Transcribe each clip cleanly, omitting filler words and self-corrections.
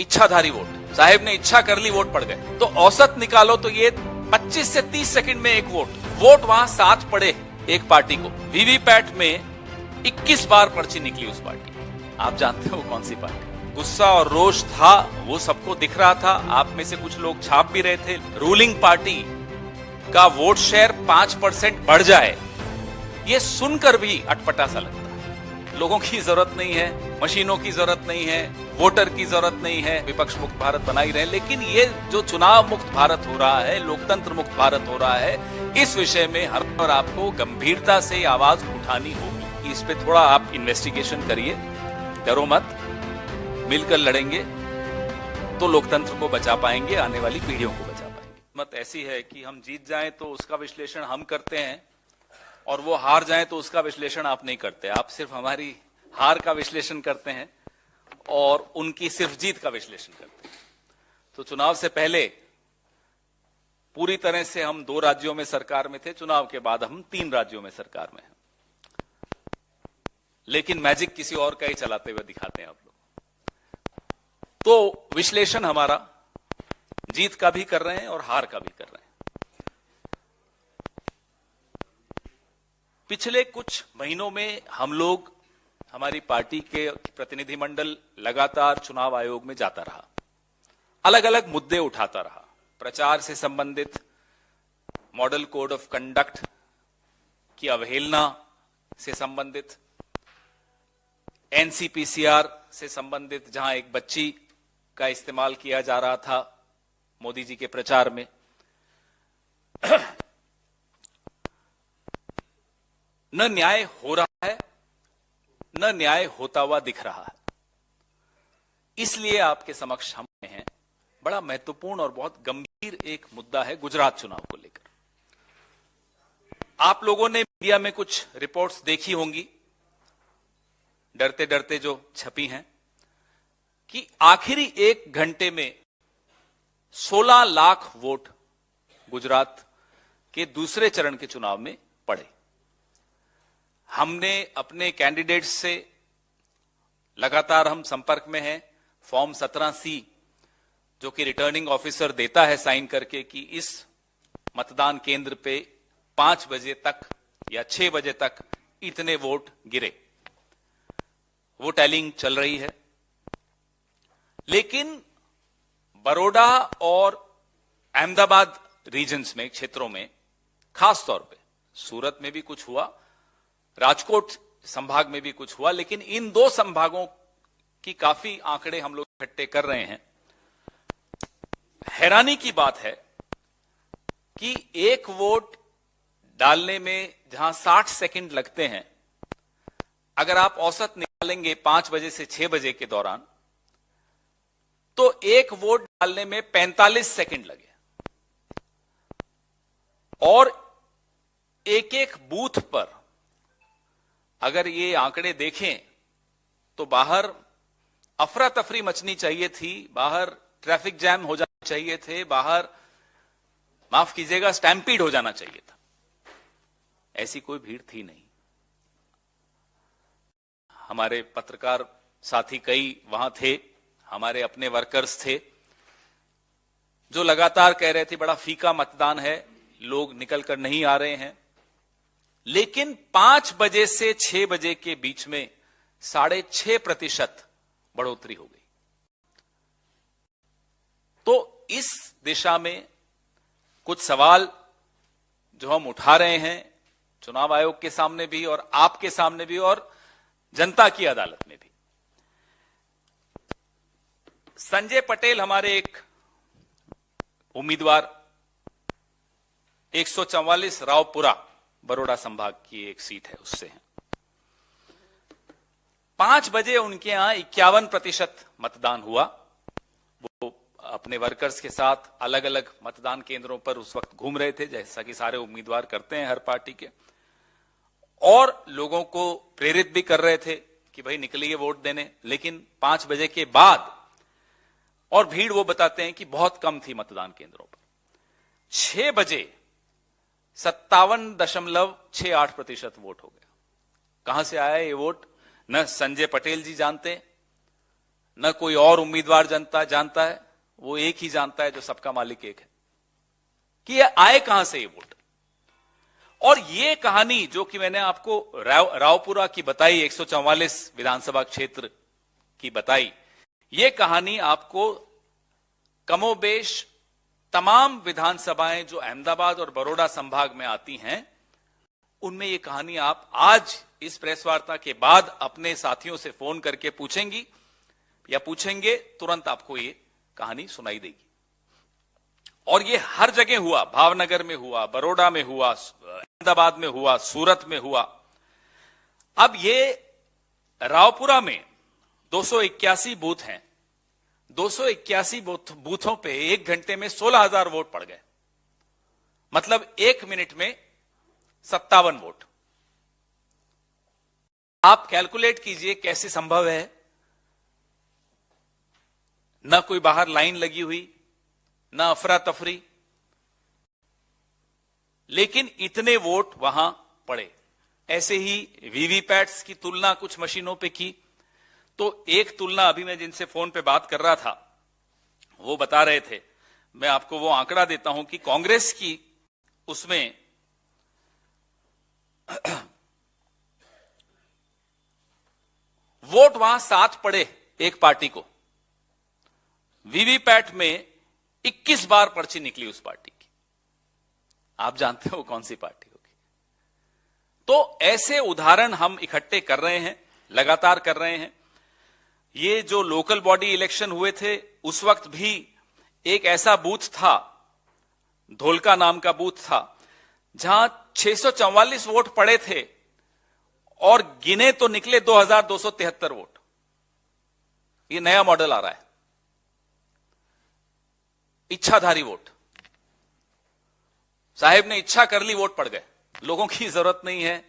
इच्छाधारी vote, साहेब ने इच्छा कर ली, वोट पड़ गए। तो औसत निकालो तो ये 25 से 30 सेकंड में एक वोट वहां 7 पड़े एक पार्टी को। वीवीपैट में 21 बार पर्ची निकली उस पार्टी की। आप जानते हो वो कौन सी पार्टी? गुस्सा और रोष था, वो सबको दिख रहा था। आप में से कुछ लोग छाप भी रहे थे। रूलिंग पार्टी का वोट शेयर 5% बढ़ जाए, ये सुनकर भी अटपटा सा लगता है। लोगों की जरूरत नहीं है, मशीनों की जरूरत नहीं है, वोटर की जरूरत नहीं है, विपक्ष मुक्त भारत बना ही रहे। लेकिन ये जो चुनाव मुक्त भारत हो रहा है, लोकतंत्र मुक्त भारत हो रहा है, इस विषय में हर बार आपको गंभीरता से आवाज उठानी होगी। इस पे थोड़ा आप इन्वेस्टिगेशन करिए, डरो मत, मिलकर लड़ेंगे तो लोकतंत्र को बचा पाएंगे, आने वाली पीढ़ियों को बचा पाएंगे। मत ऐसी है कि हम जीत जाएं तो उसका विश्लेषण हम करते हैं और वो हार जाएं तो उसका विश्लेषण आप नहीं करते। आप सिर्फ हमारी हार का विश्लेषण करते हैं और उनकी सिर्फ जीत का विश्लेषण करते हैं। तो चुनाव से पहले पूरी तरह से हम 2 राज्यों में सरकार में थे, चुनाव के बाद हम 3 राज्यों में सरकार में हैं। लेकिन मैजिक किसी और का ही चलाते हुए दिखाते हैं आप लोग। तो विश्लेषण हमारा जीत का भी कर रहे हैं और हार का भी कर रहे हैं। पिछले कुछ महीनों में हम लोग, हमारी पार्टी के प्रतिनिधिमंडल लगातार चुनाव आयोग में जाता रहा, अलग अलग मुद्दे उठाता रहा। प्रचार से संबंधित, मॉडल कोड ऑफ कंडक्ट की अवहेलना से संबंधित, एनसीपीसीआर से संबंधित, जहां एक बच्ची का इस्तेमाल किया जा रहा था मोदी जी के प्रचार में। न न्याय हो रहा है, न न्याय होता हुआ दिख रहा है। इसलिए आपके समक्ष हम हैं, बड़ा महत्वपूर्ण और बहुत गंभीर एक मुद्दा है गुजरात चुनाव को लेकर। आप लोगों ने मीडिया में कुछ रिपोर्ट्स देखी होंगी, डरते डरते जो छपी हैं, कि आखिरी 1 घंटे में 16 लाख वोट गुजरात के दूसरे चरण के चुनाव में पड़े। हमने अपने कैंडिडेट्स से लगातार हम संपर्क में हैं। फॉर्म 17C जो कि रिटर्निंग ऑफिसर देता है साइन करके कि इस मतदान केंद्र पे 5 बजे तक या 6 बजे तक इतने वोट गिरे, वो टैलिंग चल रही है। लेकिन बड़ौदा और अहमदाबाद रीजन्स में, क्षेत्रों में, खास तौर पे सूरत में भी कुछ हुआ, राजकोट संभाग में भी कुछ हुआ, लेकिन इन 2 संभागों की काफी आंकड़े हम लोग इकट्ठे कर रहे हैं। हैरानी की बात है कि एक वोट डालने में जहां 60 सेकंड लगते हैं, अगर आप औसत निकालेंगे 5 बजे से 6 बजे के दौरान, तो एक वोट डालने में 45 सेकंड लगे। और एक बूथ पर अगर ये आंकड़े देखें तो बाहर अफरा तफरी मचनी चाहिए थी, बाहर ट्रैफिक जैम हो जाना चाहिए थे, बाहर माफ कीजिएगा स्टैम्पीड हो जाना चाहिए था। ऐसी कोई भीड़ थी नहीं। हमारे पत्रकार साथी कई वहां थे, हमारे अपने वर्कर्स थे जो लगातार कह रहे थे बड़ा फीका मतदान है, लोग निकल कर नहीं आ रहे हैं। लेकिन 5 बजे से 6 बजे के बीच में 6.5% बढ़ोतरी हो गई। तो इस दिशा में कुछ सवाल जो हम उठा रहे हैं चुनाव आयोग के सामने भी और आपके सामने भी और जनता की अदालत में भी। संजय पटेल हमारे एक उम्मीदवार, 144 रावपुरा बड़ौदा संभाग की एक सीट है, उससे हैं। 5 बजे उनके यहां 51% मतदान हुआ। वो अपने वर्कर्स के साथ अलग अलग मतदान केंद्रों पर उस वक्त घूम रहे थे, जैसा कि सारे उम्मीदवार करते हैं हर पार्टी के, और लोगों को प्रेरित भी कर रहे थे कि भाई निकलिए वोट देने। लेकिन 5 बजे के बाद, और भीड़ वो बताते हैं कि बहुत कम थी मतदान केंद्रों पर, 6 बजे 57.68% वोट हो गया। कहां से आया ये वोट, न संजय पटेल जी जानते, न कोई और उम्मीदवार जानता है, वो एक ही जानता है जो सबका मालिक एक है, कि ये आए कहां से ये वोट। और ये कहानी जो कि मैंने आपको रावपुरा की बताई, 144 विधानसभा क्षेत्र की बताई, ये कहानी आपको कमोबेश तमाम विधानसभाएं जो अहमदाबाद और बड़ौदा संभाग में आती हैं, उनमें ये कहानी आप आज इस प्रेस वार्ता के बाद अपने साथियों से फोन करके पूछेंगी या पूछेंगे, तुरंत आपको ये कहानी सुनाई देगी। और ये हर जगह हुआ, भावनगर में हुआ, बड़ौदा में हुआ, अहमदाबाद में हुआ, सूरत में हुआ। अब ये रावपुरा में 281 बूथ हैं, 281 बूथों पे 1 घंटे में 16,000 वोट पड़ गए, मतलब 1 मिनट में 57 वोट। आप कैलकुलेट कीजिए कैसे संभव है, न कोई बाहर लाइन लगी हुई, न अफरा तफरी, लेकिन इतने वोट वहां पड़े। ऐसे ही वीवीपैट्स की तुलना कुछ मशीनों पे की, तो एक तुलना अभी मैं जिनसे फोन पे बात कर रहा था वो बता रहे थे, मैं आपको वो आंकड़ा देता हूं कि कांग्रेस की उसमें वोट वहां 7 पड़े एक पार्टी को, वीवीपैट में 21 बार पर्ची निकली उस पार्टी की। आप जानते हो कौन सी पार्टी होगी। तो ऐसे उदाहरण हम इकट्ठे कर रहे हैं, लगातार कर रहे हैं। ये जो लोकल बॉडी इलेक्शन हुए थे उस वक्त भी एक ऐसा बूथ था, धोलका नाम का बूथ था, जहां 644 वोट पड़े थे और गिने तो निकले 2273 वोट। ये नया मॉडल आ रहा है, इच्छाधारी वोट। साहेब ने इच्छा कर ली, वोट पड़ गए। लोगों की जरूरत नहीं है,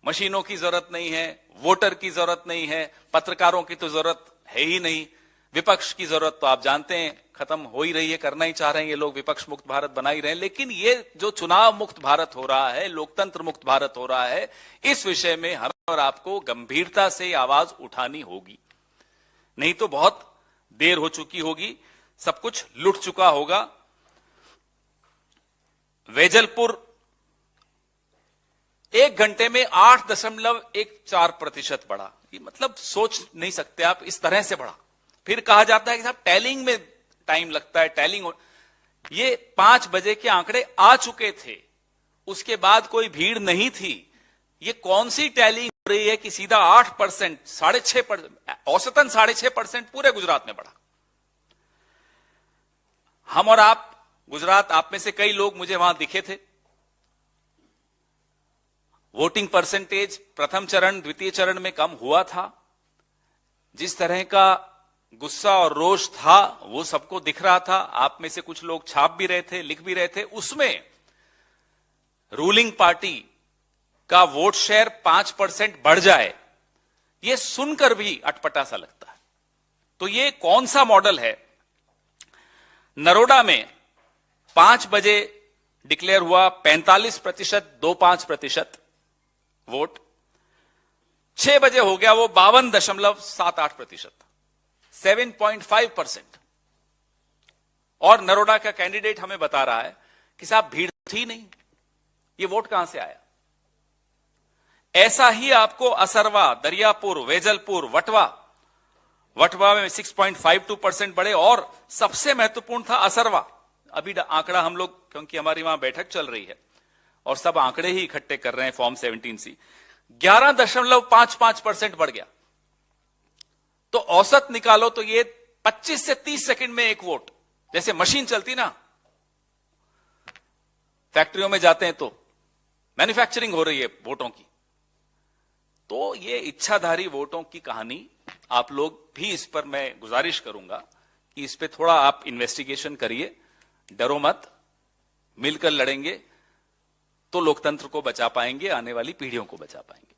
मशीनों की जरूरत नहीं है, वोटर की जरूरत नहीं है, पत्रकारों की तो जरूरत है ही नहीं, विपक्ष की जरूरत तो आप जानते हैं खत्म हो ही रही है, करना ही चाह रहे हैं ये लोग, विपक्ष मुक्त भारत बना ही रहे हैं। लेकिन ये जो चुनाव मुक्त भारत हो रहा है, लोकतंत्र मुक्त भारत हो रहा है, इस विषय में हमें और आपको गंभीरता से आवाज उठानी होगी, नहीं तो बहुत देर हो चुकी होगी, सब कुछ लुट चुका होगा। वेजलपुर 1 घंटे में 8.14% बढ़ा। ये मतलब सोच नहीं सकते आप, इस तरह से बढ़ा। फिर कहा जाता है कि साहब टैलिंग में टाइम लगता है, टैलिंग। ये 5 बजे के आंकड़े आ चुके थे, उसके बाद कोई भीड़ नहीं थी। ये कौन सी टैलिंग हो रही है कि सीधा 8%, 6.5%, औसतन 6.5% पूरे गुजरात में बढ़ा। हम और आप, गुजरात, आप में से कई लोग मुझे वहां दिखे थे। वोटिंग परसेंटेज प्रथम चरण द्वितीय चरण में कम हुआ था। जिस तरह का गुस्सा और रोष था वो सबको दिख रहा था। आप में से कुछ लोग छाप भी रहे थे, लिख भी रहे थे। उसमें रूलिंग पार्टी का वोट शेयर 5% बढ़ जाए, यह सुनकर भी अटपटा सा लगता है। तो ये कौन सा मॉडल है? नरोडा में 5 बजे डिक्लेयर हुआ 45%, 25% वोट। 6 बजे हो गया वो 52.78%, 7.5%। और नरोडा का कैंडिडेट हमें बता रहा है कि साहब भीड़ थी नहीं, ये वोट कहां से आया? ऐसा ही आपको असरवा, दरियापुर, वेजलपुर, वटवा में 6.52% बढ़े। और सबसे महत्वपूर्ण था असरवा। अभी आंकड़ा हम लोग, क्योंकि हमारी वहां बैठक चल रही है और सब आंकड़े ही इकट्ठे कर रहे हैं फॉर्म 17C, 11.55% बढ़ गया। तो औसत निकालो तो ये 25 से 30 सेकंड में एक वोट, जैसे मशीन चलती ना, फैक्ट्रियों में जाते हैं तो मैन्युफैक्चरिंग हो रही है वोटों की। तो ये इच्छाधारी वोटों की कहानी, आप लोग भी इस पर मैं गुजारिश करूंगा कि इस पे थोड़ा आप इन्वेस्टिगेशन करिए, डरो मत, मिलकर लड़ेंगे तो लोकतंत्र को बचा पाएंगे, आने वाली पीढ़ियों को बचा पाएंगे।